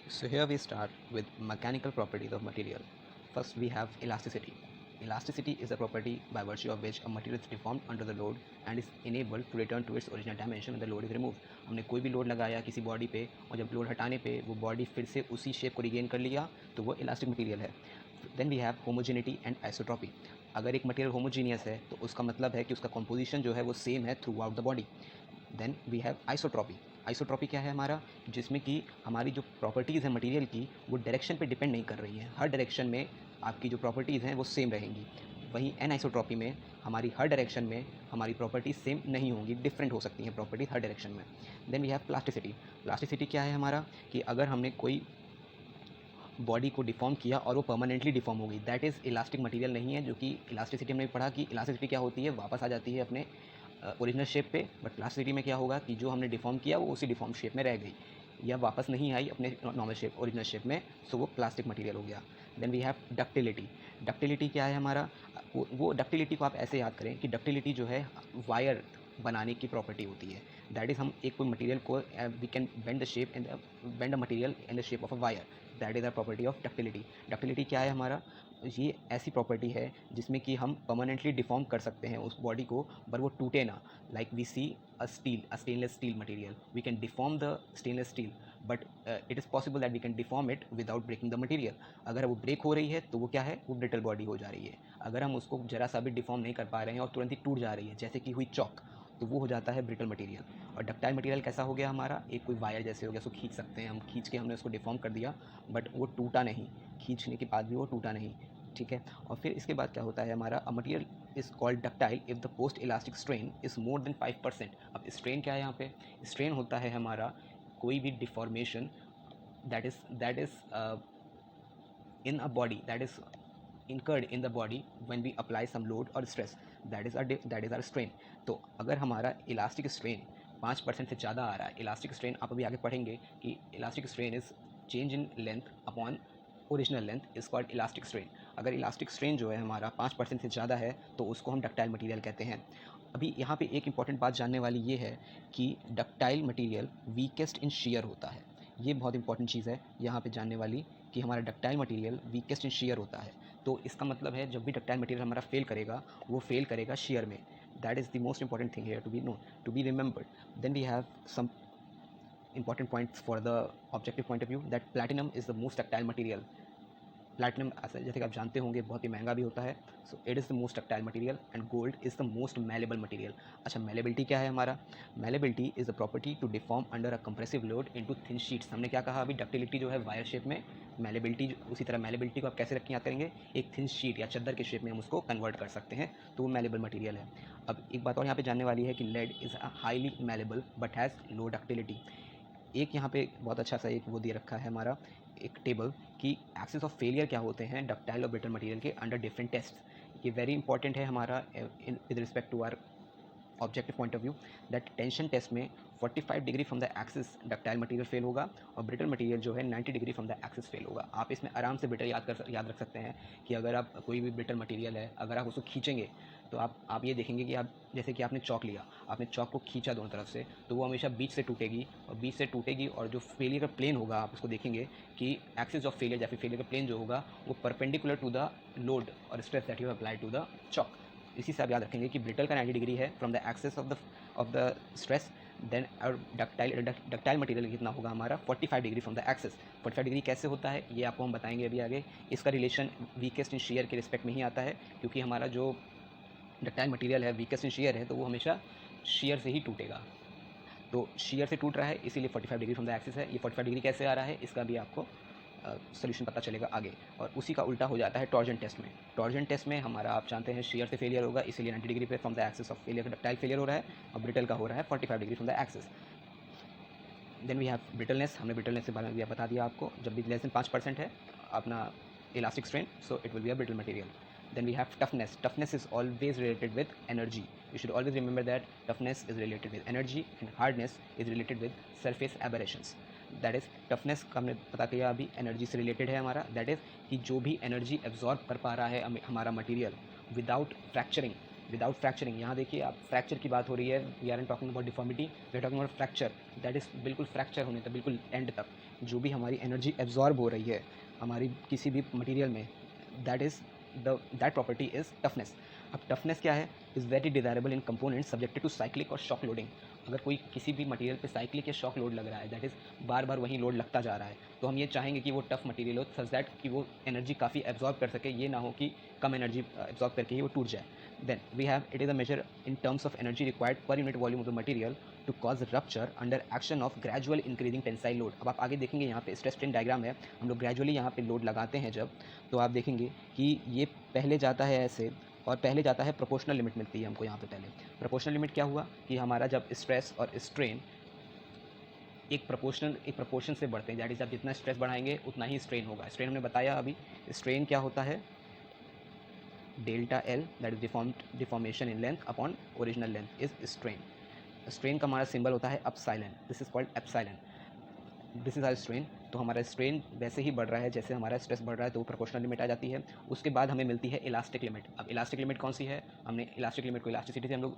So here we start with mechanical properties of material. First we have elasticity. Elasticity is a property by virtue of which a material is deformed under the load and is enabled to return to its original dimension when the load is removed. हमने कोई भी load लगाया किसी body पे और जब load हटाने पे वो बॉडी फिर से उसी शेप को रिगेन कर लिया तो वो इलास्टिक मटेरियल है. Then we have homogeneity and isotropy. अगर एक मटेरियल होमोजीनियस है तो उसका मतलब है कि उसका कंपोजिशन जो है वो सेम है throughout the body. Then we have isotropy. Isotropy क्या है हमारा, जिसमें कि हमारी जो प्रॉपर्टीज़ हैं मटेरियल की वो डायरेक्शन पे डिपेंड नहीं कर रही हैं. हर डायरेक्शन में आपकी जो प्रॉपर्टीज़ हैं वो सेम रहेंगी. वहीं एन आइसोट्रॉपी में हमारी हर डायरेक्शन में हमारी प्रॉपर्टीज़ सेम नहीं होंगी, डिफरेंट हो सकती हैं प्रॉपर्टीज़ हर डायरेक्शन में. Then we have plasticity. Plasticity क्या है हमारा, कि अगर हमने कोई बॉडी को डिफॉर्म किया और वो परमानेंटली डिफॉर्म हो गई, दैट इज़ इलास्टिक मटेरियल नहीं है. जो कि इलास्टिसिटी हमने पढ़ा कि इलास्टिसिटी क्या होती है, वापस आ जाती है अपने ओरिजिनल शेप पे. बट प्लास्टिसिटी में क्या होगा कि जो हमने डिफॉर्म किया वो उसी डिफॉर्म शेप में रह गई या वापस नहीं आई अपने नॉर्मल शेप ओरिजिनल शेप में, सो वो प्लास्टिक मटेरियल हो गया. Then we have ductility. Ductility क्या है हमारा, वो डक्टिलिटी को आप ऐसे याद करें कि डक्टिलिटी जो है वायर बनाने की प्रॉपर्टी होती है. दैट इज़ हम एक कोई मटेरियल को we can bend the shape in bend a material in the shape of a wire. That is the property of ductility. Ductility क्या है हमारा, ये ऐसी प्रॉपर्टी है जिसमें कि हम परमानेंटली डिफॉर्म कर सकते हैं उस बॉडी को पर वो टूटे ना. Like we see a stainless steel material, we can deform the stainless steel but it is possible that we can deform it without breaking the material. अगर वो ब्रेक हो रही है तो वो क्या है, वो ब्रिटल बॉडी हो जा रही है. अगर हम उसको जरा सा भी डिफॉर्म नहीं कर पा रहे हैं और तुरंत ही टूट जा रही है जैसे कि हुई चॉक, तो वो हो जाता है ब्रिटल मटेरियल. और डक्टाइल मटेरियल कैसा हो गया हमारा, एक कोई वायर जैसे हो गया, उसको खींच सकते हैं हम, खींच के हमने उसको डिफॉर्म कर दिया बट वो टूटा नहीं, खींचने के बाद भी वो टूटा नहीं. ठीक है. और फिर इसके बाद क्या होता है हमारा, a material is called ductile if the post elastic strain is more than 5%. अब स्ट्रेन क्या है यहाँ पे, स्ट्रेन होता है हमारा कोई भी deformation that is in a body, that is incurred in the body when we apply some load or stress, that is our strain. तो अगर हमारा इलास्टिक स्ट्रेन 5% से ज़्यादा आ रहा है, इलास्टिक स्ट्रेन आप अभी आगे पढ़ेंगे कि elastic strain is change in length upon original length is called elastic strain. अगर इलास्टिक स्ट्रेन जो है हमारा 5% से ज़्यादा है तो उसको हम डक्टाइल मटेरियल कहते हैं. अभी यहाँ पे एक इंपॉर्टेंट बात जानने वाली ये है कि डक्टाइल मटेरियल वीकेस्ट इन शियर होता है. ये बहुत इंपॉर्टेंट चीज़ है यहाँ पे जानने वाली कि हमारा डक्टाइल मटेरियल वीकेस्ट इन शियर होता है. तो इसका मतलब है जब भी डक्टाइल मटेरियल हमारा फेल करेगा वो फेल करेगा शियर में. That is the most important thing here to be known, to be remembered. Then we have some important points for the objective point of view, that platinum is the most ductile material. Platinum जैसे कि आप जानते होंगे बहुत ही महंगा भी होता है. So it is the most ductile material and gold is the most malleable material. अच्छा, मेलेबिलिटी क्या है हमारा, malleability is the property to deform under a compressive load into thin sheets. हमने क्या कहा अभी, डक्टिलिटी जो है वायर शेप में, मेलेबिलिटी उसी तरह मेलेबिलिटी को आप कैसे रखें याद करेंगे, एक थिन शीट या चद्दर के शेप में हम उसको कन्वर्ट कर सकते हैं, तो वो मेलेबल मटेरियल है. अब एक बात और यहाँ पे जानने वाली है कि lead is highly malleable but has low ductility. एक यहाँ पे बहुत अच्छा सा एक वो दे रखा है हमारा एक टेबल कि एक्सिस ऑफ फेलियर क्या होते हैं डक्टाइल और ब्रिटल मटेरियल के अंडर डिफरेंट टेस्ट. ये वेरी इंपॉर्टेंट है हमारा in with respect to our objective point of view. That tension test में 45 degree from the axis ductile material fail होगा और ब्रिटल मटेरियल जो है 90 degree from the axis fail होगा. आप इसमें आराम से ब्रिटल याद रख सकते हैं कि अगर आप कोई भी ब्रिटल मटेरियल है अगर आप उसको खींचेंगे तो आप ये देखेंगे कि आप जैसे कि आपने चॉक लिया, आपने चॉक को खींचा दोनों तरफ से तो वो हमेशा बीच से टूटेगी और जो फेलियर का प्लेन होगा आप उसको देखेंगे कि एक्सिस ऑफ फेलियर या फिर फेलियर का प्लेन जो होगा वो परपेंडिकुलर टू द लोड और stress that you apply to the chalk. इसी से आप याद रखेंगे कि ब्रिटल का 90 डिग्री है from the axis of the stress. Then और डक्टाइल मटेरियल कितना होगा हमारा 45 degree from the axis. 45 degree कैसे होता है ये आपको हम बताएंगे अभी आगे. इसका रिलेशन वीकेस्ट इन शेयर के रिस्पेक्ट में ही आता है क्योंकि हमारा जो डक्टाइल मटेरियल है वीकेस्ट इन शेयर है तो वो हमेशा शेयर से ही टूटेगा. तो शेयर से टूट रहा है इसीलिए 45 डिग्री फ्रॉम द एक्सिस है. ये 45 डिग्री कैसे आ रहा है इसका भी आपको सोल्यूशन पता चलेगा आगे. और उसी का उल्टा हो जाता है टॉर्जन टेस्ट में. टॉर्जन टेस्ट में हमारा आप जानते हैं शेयर से फेलियर होगा इसीलिए 90 डिग्री पे from the axis of failure ductile failure हो रहा है और ब्रिटल का हो रहा है 45 degree from the axis. Then we have brittleness. हमने ब्रिटलनेस के बारे में भी बता दिया आपको, जब भी लेस देन 5% है अपना elastic strain so it will be a brittle material. Then we have toughness. Toughness is always related with energy. You should always remember that toughness is related with energy and hardness is related with surface aberrations. That is toughness का हमने पता किया अभी energy से related है हमारा. That is कि जो भी एनर्जी एब्जॉर्ब कर पा रहा है हमारा material without fracturing without fracturing. यहाँ देखिए आप फ्रैक्चर की बात हो रही है, we are talking about deformity, we are talking about fracture, that is बिल्कुल फ्रैक्चर होने तक, बिल्कुल एंड तक जो भी हमारी एनर्जी एब्जॉर्ब हो रही है हमारी किसी भी मटेरियल में, दैट प्रॉपर्टी इज़ टफनेस। अब टफनेस क्या है, is very desirable in components subjected to cyclic और शॉक लोडिंग। अगर कोई किसी भी मटेरियल पे साइक्लिक या शॉक लोड लग रहा है, दैट इज़ बार बार वही लोड लगता जा रहा है, तो हम ये चाहेंगे कि वो टफ मटेरियल हो सच दैट कि वो एनर्जी काफ़ी एब्जॉर्ब कर सके, ये ना हो कि कम एनर्जी एब्जॉर्ब करके ही वो टूट जाए। Then we have it is a measure in terms of energy required per unit volume of the material to cause rupture under action of gradual increasing tensile load. अब आप आगे देखेंगे यहाँ पे स्ट्रेस स्ट्रेन डायग्राम है, हम लोग gradually यहाँ पे लोड लगाते हैं जब, तो आप देखेंगे कि ये पहले जाता है ऐसे और पहले जाता है प्रोपोर्शनल लिमिट मिलती है हमको यहाँ पे। पहले प्रोपोर्शनल लिमिट क्या हुआ कि हमारा जब स्ट्रेस और स्ट्रेन एक प्रोपोर्शन से बढ़ते हैं, दैट इज आप जितना स्ट्रेस बढ़ाएंगे उतना ही स्ट्रेन होगा। स्ट्रेन हमने बताया अभी, स्ट्रेन क्या होता है, delta L that is deformation in length upon original length is strain. Strain का हमारा सिंबल होता है epsilon, this is called epsilon, this is our strain. तो हमारा स्ट्रेन वैसे ही बढ़ रहा है जैसे हमारा स्ट्रेस बढ़ रहा है, तो वो प्रोपोर्शनल लिमिट आ जाती है। उसके बाद हमें मिलती है इलास्टिक लिमिट। अब इलास्टिक लिमिट कौन सी है, हमने इलास्टिक लिमिट को इलास्टिसिटी से हम लोग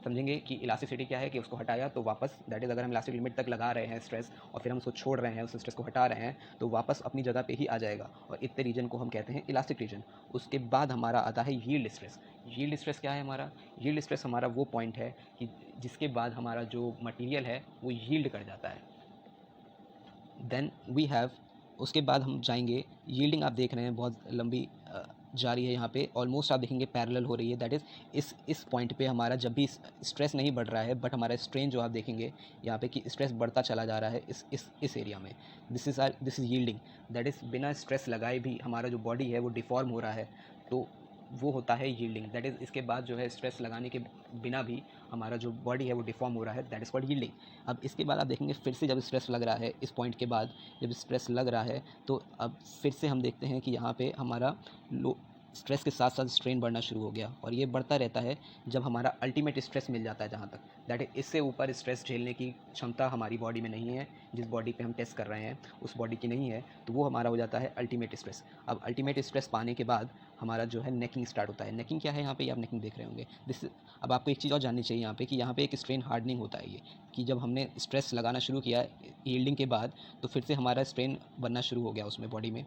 समझेंगे कि इलास्टिसिटी क्या है, कि उसको हटाया तो वापस, दैट इज़ अगर हम इलास्टिक लिमिट तक लगा रहे हैं स्ट्रेस और फिर हम उसको छोड़ रहे हैं, उस स्ट्रेस को हटा रहे हैं, तो वापस अपनी जगह पे ही आ जाएगा, और इतने रीजन को हम कहते हैं इलास्टिक रीजन। उसके बाद हमारा आता है यील्ड स्ट्रेस। यील्ड स्ट्रेस क्या है हमारा, यील्ड स्ट्रेस हमारा वो पॉइंट है कि जिसके बाद हमारा जो मटीरियल है वो यील्ड कर जाता है। देन वी हैव, उसके बाद हम जाएंगे, यील्डिंग आप देख रहे हैं बहुत लंबी जा रही है यहाँ पे, ऑलमोस्ट आप देखेंगे पैरेलल हो रही है, दैट इज़ इस पॉइंट पे हमारा जब भी स्ट्रेस नहीं बढ़ रहा है बट हमारा स्ट्रेन जो आप देखेंगे यहाँ पे कि स्ट्रेस बढ़ता चला जा रहा है इस एरिया में, this is yielding. That is बिना स्ट्रेस लगाए भी हमारा जो बॉडी है वो डिफॉर्म हो रहा है, तो वो होता है यील्डिंग। दैट इज़ इसके बाद जो है स्ट्रेस लगाने के बिना भी हमारा जो बॉडी है वो डिफॉर्म हो रहा है, दैट इज़ कॉल्ड यील्डिंग। अब इसके बाद आप देखेंगे फिर से जब स्ट्रेस लग रहा है, इस पॉइंट के बाद जब स्ट्रेस लग रहा है, तो अब फिर से हम देखते हैं कि यहाँ पे हमारा लो स्ट्रेस के साथ साथ स्ट्रेन बढ़ना शुरू हो गया, और ये बढ़ता रहता है जब हमारा अल्टीमेट स्ट्रेस मिल जाता है, जहाँ तक दैट इज इससे ऊपर स्ट्रेस झेलने की क्षमता हमारी बॉडी में नहीं है, जिस बॉडी पे हम टेस्ट कर रहे हैं उस बॉडी की नहीं है, तो वो हमारा हो जाता है अल्टीमेट स्ट्रेस। अब अल्टीमेट स्ट्रेस पाने के बाद हमारा जो है नेकिंग स्टार्ट होता है। नेकिंग क्या है, यहाँ पे आप नेकिंग देख रहे होंगे, दिस। अब आपको एक चीज़ और जाननी चाहिए यहाँ पे कि यहाँ पे एक स्ट्रेन हार्डनिंग होता है, ये कि जब हमने स्ट्रेस लगाना शुरू किया यील्डिंग के बाद, तो फिर से हमारा स्ट्रेन बनना शुरू हो गया उसमें बॉडी में,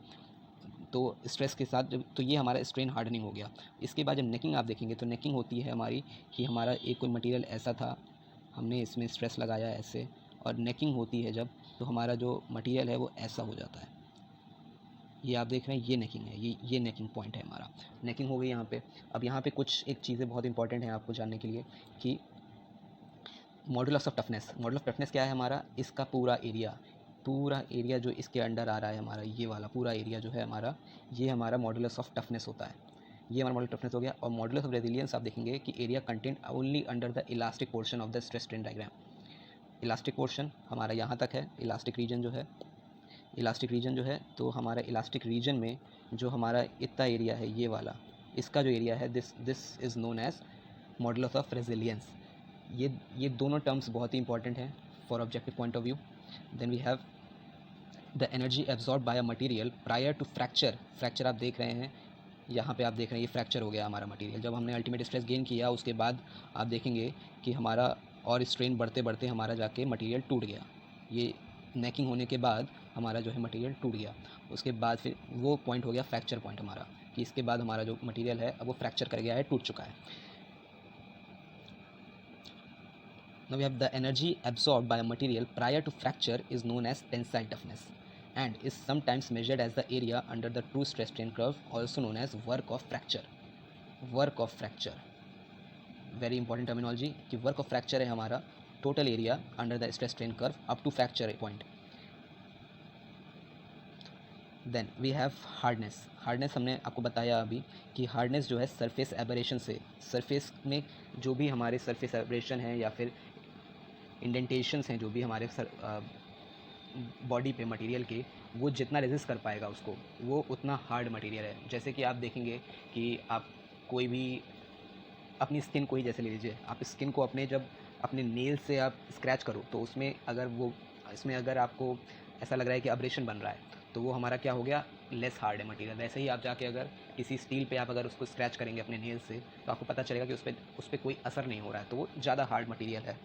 तो स्ट्रेस के साथ जब, तो ये हमारा स्ट्रेन हार्डनिंग हो गया। इसके बाद जब नेकिंग आप देखेंगे, तो नेकिंग होती है हमारी कि हमारा एक कोई मटेरियल ऐसा था, हमने इसमें स्ट्रेस लगाया ऐसे, और नेकिंग होती है जब, तो हमारा जो मटेरियल है वो ऐसा हो जाता है। ये आप देख रहे हैं, ये नेकिंग है, ये नेकिंग पॉइंट है हमारा, नेकिंग हो गई यहाँ पे। अब यहाँ पे कुछ एक चीज़ें बहुत इंपॉर्टेंट हैं आपको जानने के लिए कि modulus of toughness. Modulus of toughness क्या है हमारा, इसका पूरा एरिया जो इसके अंडर आ रहा है हमारा, ये वाला पूरा एरिया जो है हमारा, ये हमारा मॉडुलस ऑफ टफनेस होता है। ये हमारा मॉडुलस टफनेस हो गया। और मॉडुलस ऑफ रेजिलियंस आप देखेंगे कि area content only under the elastic portion of the stress strain diagram. Elastic portion हमारा यहाँ तक है, इलास्टिक रीजन जो है, तो हमारा इलास्टिक रीजन में जो हमारा इतना एरिया है ये वाला, इसका जो एरिया है, this is known as modulus of resilience. ये दोनों टर्म्स बहुत ही इंपॉर्टेंट हैं for objective point of view. Then we have the energy absorb by a material prior to fracture आप देख रहे हैं, यहाँ पे आप देख रहे हैं ये फ्रैक्चर हो गया हमारा मटेरियल। जब हमने अल्टीमेट स्ट्रेस गेन किया उसके बाद आप देखेंगे कि हमारा और स्ट्रेन बढ़ते बढ़ते हमारा जाके मटेरियल टूट गया। ये नेकिंग होने के बाद हमारा जो है मटेरियल टूट गया। उसके बाद फिर वो पॉइंट हो गया फ्रैक्चर पॉइंट हमारा, कि इसके बाद हमारा जो मटेरियल है अब वो फ्रैक्चर कर गया है, टूट चुका है। Now we have the energy absorbed by a material prior to fracture is known as tensile toughness and is sometimes measured as the area under the true stress strain curve, also known as work of fracture. Work of fracture, very important terminology कि work of fracture है हमारा total area under the stress strain curve up to fracture point. Then we have hardness हमने आपको बताया अभी कि hardness जो है सरफेस एबरेशन से, सरफेस में जो भी हमारे सरफेस एबरेशन है या फिर इंडेंटेशंस हैं जो भी हमारे बॉडी पे मटेरियल के, वो जितना रेजिस्ट कर पाएगा उसको, वो उतना हार्ड मटेरियल है। जैसे कि आप देखेंगे कि आप कोई भी अपनी स्किन को ही जैसे ले लीजिए, आप स्किन को अपने जब अपने नेल से आप स्क्रैच करो तो उसमें अगर आपको ऐसा लग रहा है कि अब्रेशन बन रहा है, तो वो हमारा क्या हो गया, लेस हार्ड है मटेरियल। वैसे ही आप जाके अगर किसी स्टील पे आप अगर उसको स्क्रैच करेंगे अपने नेल से तो आपको पता चलेगा कि उस पर कोई असर नहीं हो रहा है, तो वो ज़्यादा हार्ड मटेरियल है।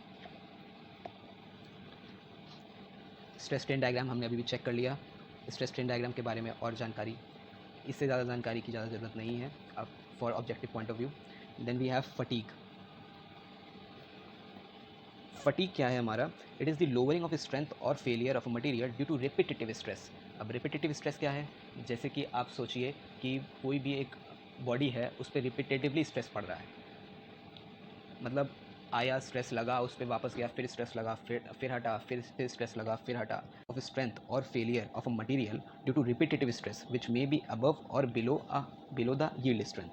स्ट्रेस स्ट्रेन डायग्राम हमने अभी भी चेक कर लिया। स्ट्रेस स्ट्रेन डायग्राम के बारे में और जानकारी, इससे ज़्यादा जानकारी की ज़्यादा ज़रूरत नहीं है अब for objective point of view. Then we have fatigue. Fatigue क्या है हमारा? It is the lowering of strength or failure of a material due to repetitive stress. अब रिपीटेटिव स्ट्रेस क्या है? जैसे कि आप सोचिए कि कोई भी एक बॉडी है, उस पर रिपीटेटिवली स्ट्रेस पड़ रहा है, मतलब आया, स्ट्रेस लगा, उस पर वापस गया, फिर स्ट्रेस लगा, फिर हटा, फिर स्ट्रेस लगा, फिर हटा। Of strength or failure of a material due to repetitive stress which may be above or below the yield strength.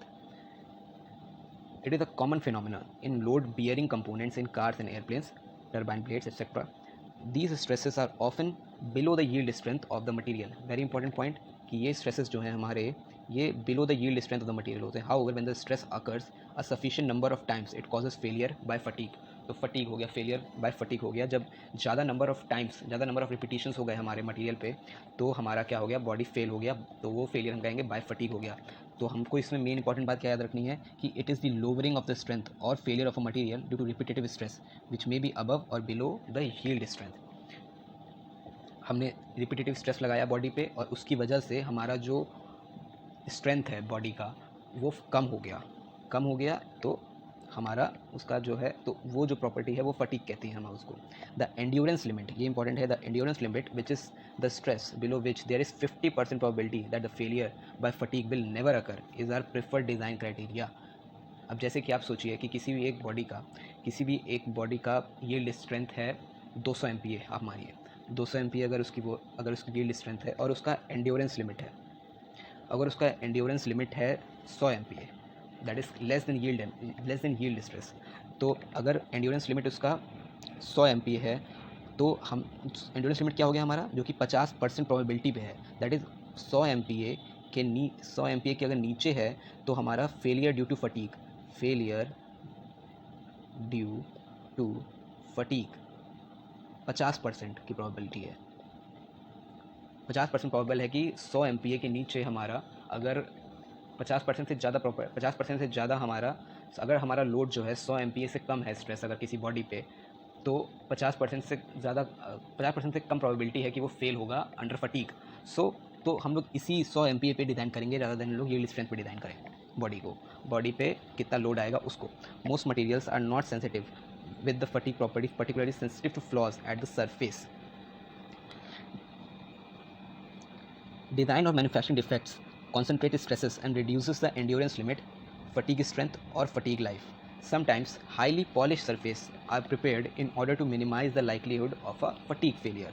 It is a common phenomenon in load-bearing components in cars and airplanes, turbine blades, etc. These stresses are often below the yield strength of the material. Very important point कि ये stresses जो हैं हमारे, ये below the yield strength of the material होते हैं. However, when the stress occurs a sufficient number of times, it causes failure by fatigue. तो fatigue हो गया, failure by fatigue हो गया. जब ज़्यादा number of times, ज़्यादा number of repetitions हो गए हमारे मटेरियल पे, तो हमारा क्या हो गया, बॉडी फेल हो गया, तो वो फेलियर हम कहेंगे बाय फटीग हो गया. तो हमको इसमें मेन इंपॉर्टेंट बात क्या याद रखनी है कि it is the lowering of the strength or failure of a material due to repetitive stress which may be above or below the yield strength. हमने रिपीटेटिव स्ट्रेस लगाया बॉडी पे और उसकी वजह से हमारा जो स्ट्रेंथ है बॉडी का वो कम हो गया तो हमारा उसका जो है, तो वो जो प्रॉपर्टी है वो फटीग कहती हैं हम उसको. द एंड्योरेंस लिमिट, ये इंपॉर्टेंट है, the endurance limit which is the stress below which there is 50% probability that the failure by fatigue will never occur is our preferred design criteria. अब जैसे कि आप सोचिए कि किसी भी एक बॉडी का यील्ड स्ट्रेंथ है 200 MPa. आप मानिए 200 MPa अगर उसकी यील्ड स्ट्रेंथ है और उसका एंड्योरेंस लिमिट है, अगर उसका एंड्योरेंस लिमिट है 100 MPa, that is less than yield stress. तो अगर एंड्योरेंस लिमिट उसका 100 MPa है तो हम एंड्योरेंस लिमिट क्या हो गया हमारा, जो कि 50% प्रोबेबिलिटी पे है, दैट इज़ 100 MPa के अगर नीचे है तो हमारा फेलियर ड्यू टू फटीग 50% की प्रोबेबिलिटी है. 50% प्रोबेबल है कि 100 MPa के नीचे हमारा अगर 50% से ज़्यादा अगर हमारा लोड जो है 100 MPa से कम है, स्ट्रेस अगर किसी बॉडी पे, तो 50% से कम प्रोबेबिलिटी है कि वो फेल होगा अंडर फटीग. तो हम लोग इसी 100 MPa पे डिज़ाइन करेंगे rather than लोग यील्ड स्ट्रेंथ पे डिज़ाइन करेंगे बॉडी पे कितना लोड आएगा उसको. Most materials are not sensitive with the fatigue property, particularly sensitive to flaws at the surface. Design or manufacturing defects concentrate stresses and reduces the endurance limit, fatigue strength or fatigue life. Sometimes highly polished surfaces are prepared in order to minimize the likelihood of a fatigue failure.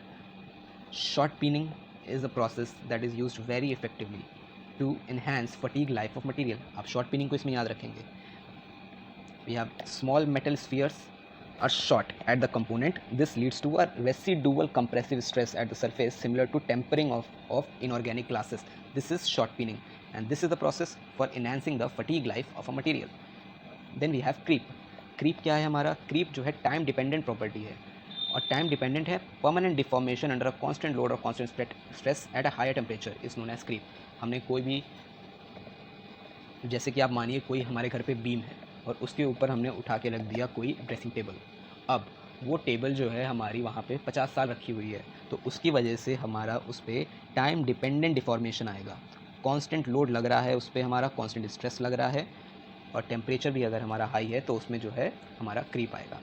Shot peening is a process that is used very effectively to enhance fatigue life of material. आप shot peening को इसमें याद रखेंगे. We have small metal spheres are shot at the component. This leads to a residual compressive stress at the surface similar to tempering of inorganic classes. This is shot peening and this is the process for enhancing the fatigue life of a material. Then we have creep. Creep क्या है हमारा? Creep जो है time dependent property है और time dependent है permanent deformation under a constant load or constant stress at a higher temperature is known as creep. हमने कोई भी, जैसे कि आप मानिए कोई हमारे घर पे बीम है और उसके ऊपर हमने उठा के रख दिया कोई ड्रेसिंग टेबल. अब वो टेबल जो है हमारी वहाँ पे 50 साल रखी हुई है, तो उसकी वजह से हमारा उस पर टाइम डिपेंडेंट डिफॉर्मेशन आएगा. कांस्टेंट लोड लग रहा है उस पर, हमारा कांस्टेंट स्ट्रेस लग रहा है और टेम्परेचर भी अगर हमारा हाई है तो उसमें जो है हमारा क्रीप आएगा.